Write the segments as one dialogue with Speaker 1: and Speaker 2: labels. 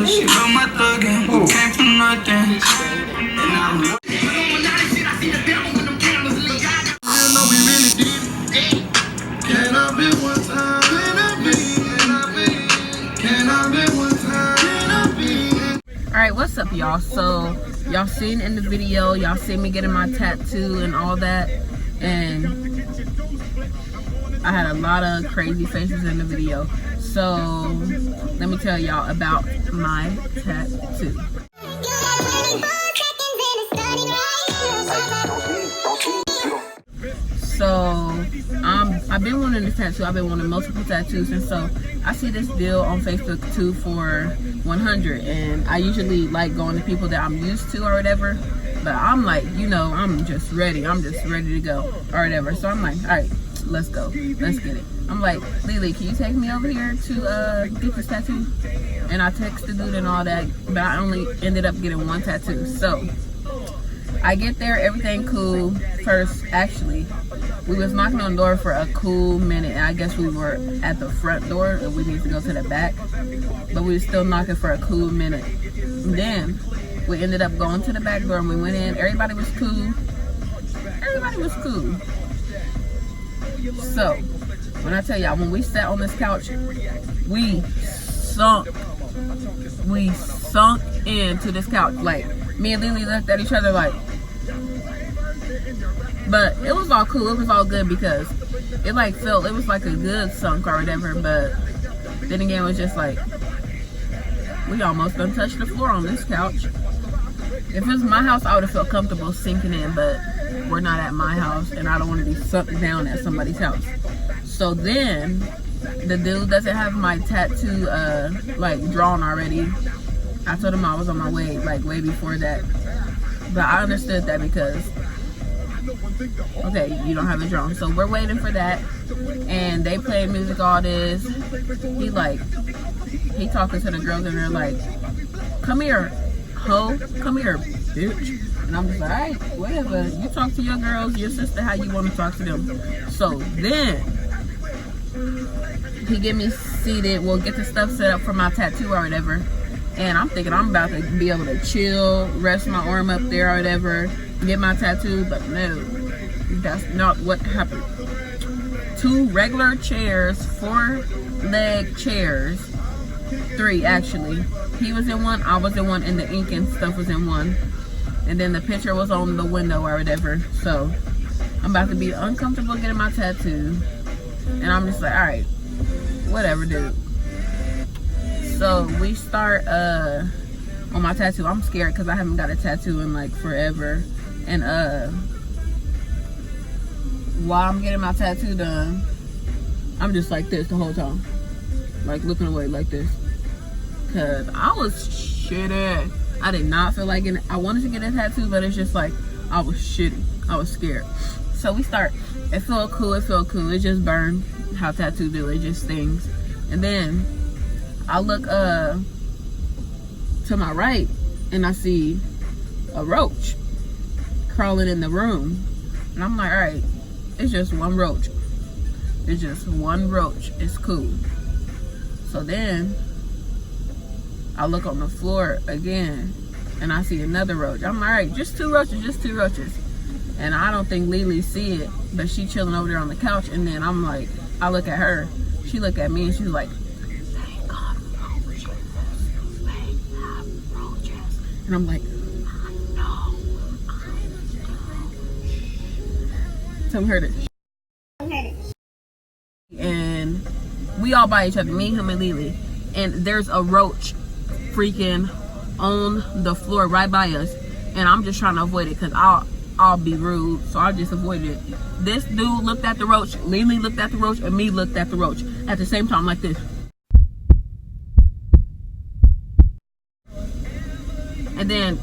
Speaker 1: She love my thuggin', who came from nothing.
Speaker 2: Alright, what's up, y'all? So y'all seen in the video, y'all seen me getting my tattoo and all that, and I had a lot of crazy faces in the video. So let me tell y'all about my tattoo. So I've been wanting this tattoo. I've been wanting multiple tattoos, and so I see this deal on Facebook too for 100, and I usually like going to people that I'm used to or whatever, but I'm like, you know, I'm just ready to go or whatever. So I'm like, all right, let's go, let's get it. I'm like, Lily, can you take me over here to get this tattoo? And I texted the dude and all that, but I only ended up getting one tattoo. So I get there, everything cool. First, actually, we was knocking on the door for a cool minute, and I guess we were at the front door and we need to go to the back, but we were still knocking for a cool minute. Then we ended up going to the back door and we went in. Everybody was cool. So when I tell y'all, when we sat on this couch, we sunk into this couch. Like, me and Lily looked at each other like, but it was all cool, it was all good, because it like felt, it was like a good sunk or whatever. But then again, it was just like, we almost done touched the floor on this couch. If it was my house, I would have felt comfortable sinking in, but we're not at my house and I don't want to be sunk down at somebody's house. So then the dude doesn't have my tattoo like drawn already. I told him I was on my way, like way before that, but I understood that because, okay, you don't have it drawn. So we're waiting for that, and they play music, all this. He talking to the girls, and they're like, come here, ho, come here, bitch. And I'm just like, all right, whatever, you talk to your girls, your sister, how you want to talk to them. So then he get me seated, we'll get the stuff set up for my tattoo or whatever, and I'm thinking I'm about to be able to chill, rest my arm up there or whatever, get my tattoo. But no, that's not what happened. 2 regular chairs, 4 leg chairs, 3 actually. He was in one, I was in one, and the ink and stuff was in one, and then the picture was on the window or whatever. So I'm about to be uncomfortable getting my tattoo, and I'm just like, all right, whatever, dude. So we start on my tattoo. I'm scared because I haven't got a tattoo in like forever, and while I'm getting my tattoo done, I'm just like this the whole time, like looking away like this, because I was shitty. I did not feel like it. I wanted to get a tattoo, but it's just like I was shitty. I was scared. So we start. It felt cool. It just burned. How tattoos do, it just stings. And then I look to my right, and I see a roach crawling in the room, and I'm like, all right, it's just one roach. It's cool. So then I look on the floor again, and I see another roach. I'm like, all right, just two roaches. And I don't think Lily see it, but she chilling over there on the couch. And then I'm like, I look at her, she look at me, and she's like, they got roaches. And I'm like, I know. Tell her to. And we all by each other, me, him, and Lily. And there's a roach freaking on the floor right by us, and I'm just trying to avoid it because I'll be rude, so I just avoided it. This dude looked at the roach, Lily looked at the roach, and me looked at the roach at the same time like this. And then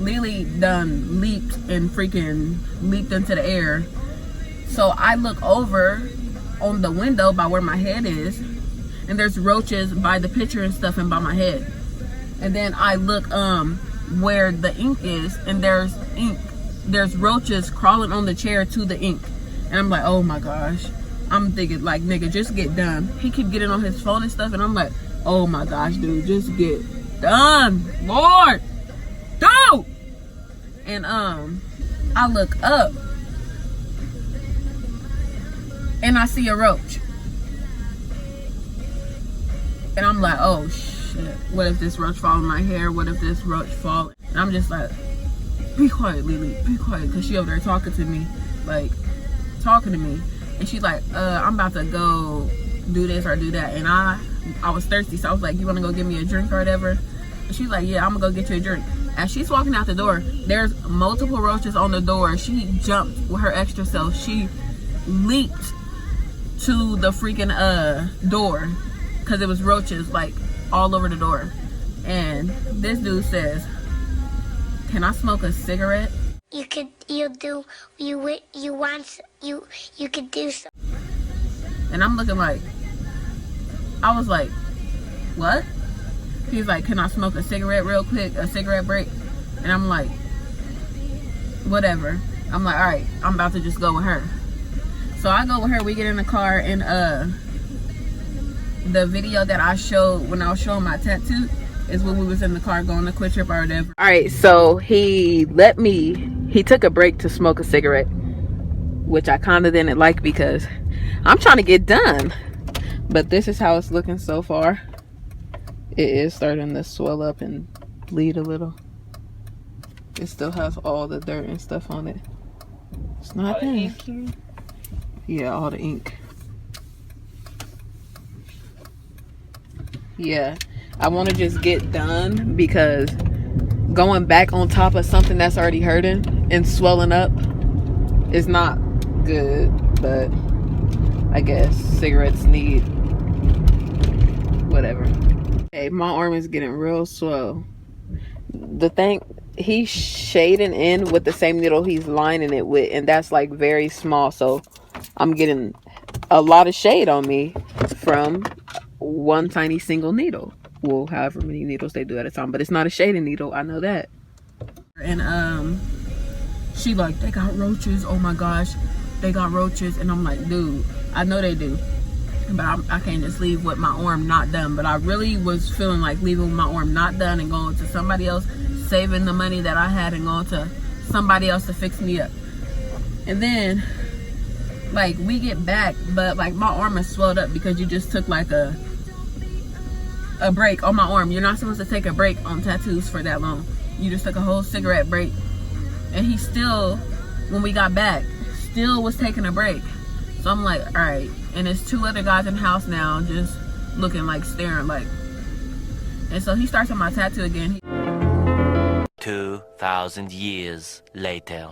Speaker 2: Lily done leaped and freaking leaped into the air. So I look over on the window by where my head is, and there's roaches by the picture and stuff and by my head. And then I look where the ink is, and there's ink. There's roaches crawling on the chair to the ink. And I'm like, oh my gosh. I'm thinking like, nigga, just get done. He keep getting on his phone and stuff, and I'm like, oh my gosh, dude, just get done, Lord, dude. And I look up and I see a roach, and I'm like, oh shit, what if this roach fall in my hair? What if this roach fall? And I'm just like, be quiet, Lily, be quiet, because she over there talking to me, and she's like, I'm about to go do this or do that. And I was thirsty, so I was like, you want to go get me a drink or whatever? And she's like, yeah, I'm gonna go get you a drink. As she's walking out the door, there's multiple roaches on the door. She jumped with her extra self. She leaped to the freaking door because it was roaches like all over the door. And this dude says, can I smoke a cigarette?
Speaker 3: You could do so.
Speaker 2: And I'm looking like, I was like, what? He's like, can I smoke a cigarette real quick, a cigarette break? And I'm like, whatever. I'm like, all right, I'm about to just go with her. So I go with her, we get in the car, and the video that I showed when I was showing my tattoo is when we was in the car going to Quick Trip or whatever. All right, so he took a break to smoke a cigarette, which I kind of didn't like because I'm trying to get done. But this is how it's looking so far. It is starting to swell up and bleed a little. It still has all the dirt and stuff on it. It's not bad. Yeah, all the ink. Yeah, I want to just get done because going back on top of something that's already hurting and swelling up is not good. But I guess cigarettes need whatever. Hey, my arm is getting real swell. The thing, he's shading in with the same needle he's lining it with, and that's like very small, so I'm getting a lot of shade on me from one tiny single needle. Well, however many needles they do at a time, but it's not a shading needle, I know that. And she like, they got roaches, oh my gosh, they got roaches. And I'm like, dude, I know they do, but I can't just leave with my arm not done. But I really was feeling like leaving with my arm not done and going to somebody else, saving the money that I had and going to somebody else to fix me up. And then like we get back, but like my arm is swelled up because you just took like a break on my arm. You're not supposed to take a break on tattoos for that long. You just took a whole cigarette break. And he still, when we got back, still was taking a break. So I'm like, all right. And there's two other guys in the house now just looking like, staring like. And so he starts on my tattoo again.
Speaker 4: 2,000 years later.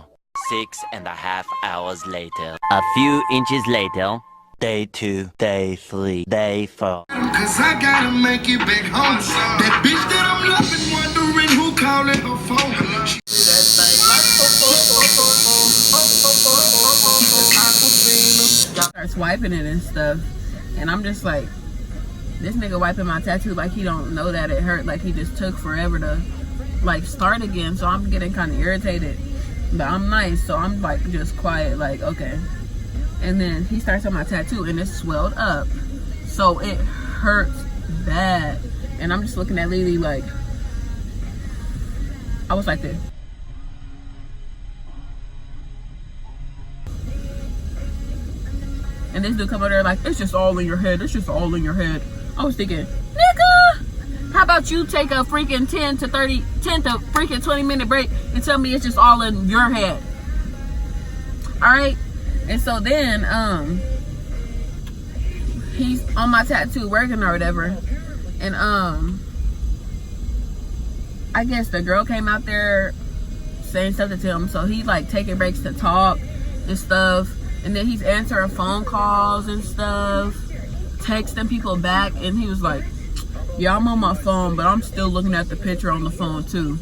Speaker 4: 6.5 hours later. A few inches later. Day 2, day 3, day 4.
Speaker 1: Cause I gotta make it back home. That bitch that I'm loving, wondering who calling her phone.
Speaker 2: Starts wiping it and stuff, and I'm just like, this nigga wiping my tattoo like he don't know that it hurt, like he just took forever to like start again. So I'm getting kind of irritated, but I'm nice, so I'm like just quiet, like okay. And then he starts on my tattoo and it's swelled up, so it hurts bad. And I'm just looking at Lily like, I was like this. And this dude come over there like, it's just all in your head, it's just all in your head. I was thinking, nigga, how about you take a freaking 10 to freaking 20 minute break and tell me it's just all in your head. All right. And so then he's on my tattoo working or whatever, and I guess the girl came out there saying something to him, so he like taking breaks to talk and stuff, and then he's answering phone calls and stuff, texting people back, and he was like, yeah, I'm on my phone, but I'm still looking at the picture on the phone too.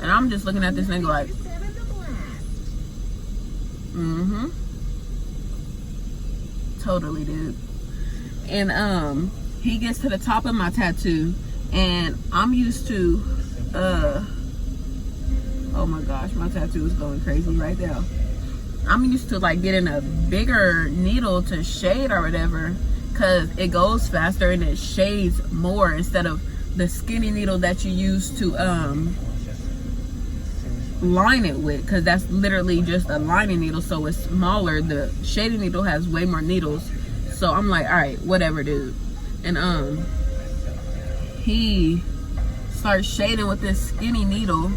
Speaker 2: And I'm just looking at this nigga like, totally, dude. And he gets to the top of my tattoo, and I'm used to oh my gosh, my tattoo is going crazy right now. I'm used to like getting a bigger needle to shade or whatever, because it goes faster and it shades more instead of the skinny needle that you use to line it with, because that's literally just a lining needle, so it's smaller. The shading needle has way more needles. So I'm like, all right, whatever, dude. And he starts shading with this skinny needle,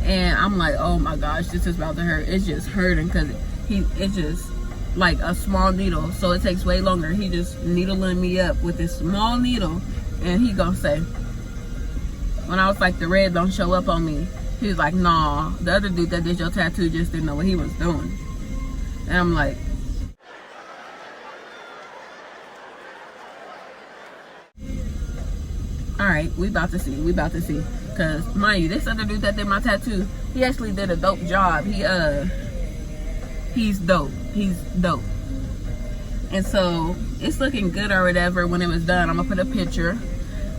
Speaker 2: and I'm like, oh my gosh, this is about to hurt. It's just hurting because it's just like a small needle, so it takes way longer. He just needling me up with this small needle, and he gonna say, when I was like, the red don't show up on me, he was like, nah, the other dude that did your tattoo just didn't know what he was doing. And I'm like, all right, we about to see, because mind you, this other dude that did my tattoo, he actually did a dope job. He's dope. And so it's looking good or whatever. When it was done, I'm gonna put a picture,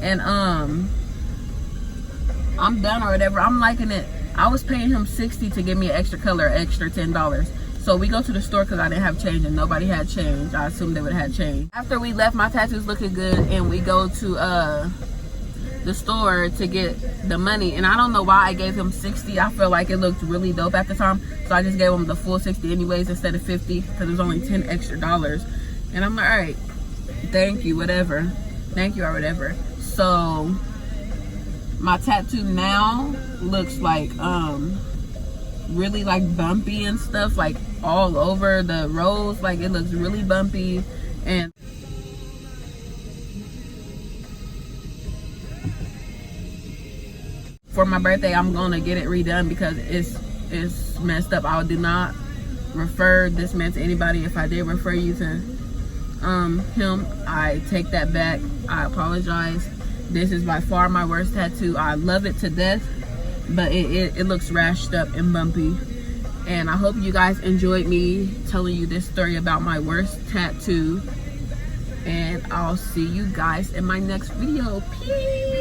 Speaker 2: and I'm done or whatever. I'm liking it. I was paying him $60 to give me an extra color, extra $10. So we go to the store because I didn't have change and nobody had change. I assumed they would have had change. After we left, my tattoo's looking good, and we go to the store to get the money, and I don't know why I gave him $60. I feel like it looked really dope at the time, so I just gave him the full $60 anyways instead of $50, because it was only $10 extra. And I'm like, all right, thank you, whatever, thank you or whatever. So my tattoo now looks like really like bumpy and stuff, like all over the rows. Like it looks really bumpy. And for my birthday, I'm gonna get it redone because it's messed up. I do not refer this man to anybody. If I did refer you to him, I take that back. I apologize. This is by far my worst tattoo. I love it to death, but it looks rashed up and bumpy. And I hope you guys enjoyed me telling you this story about my worst tattoo. And I'll see you guys in my next video. Peace.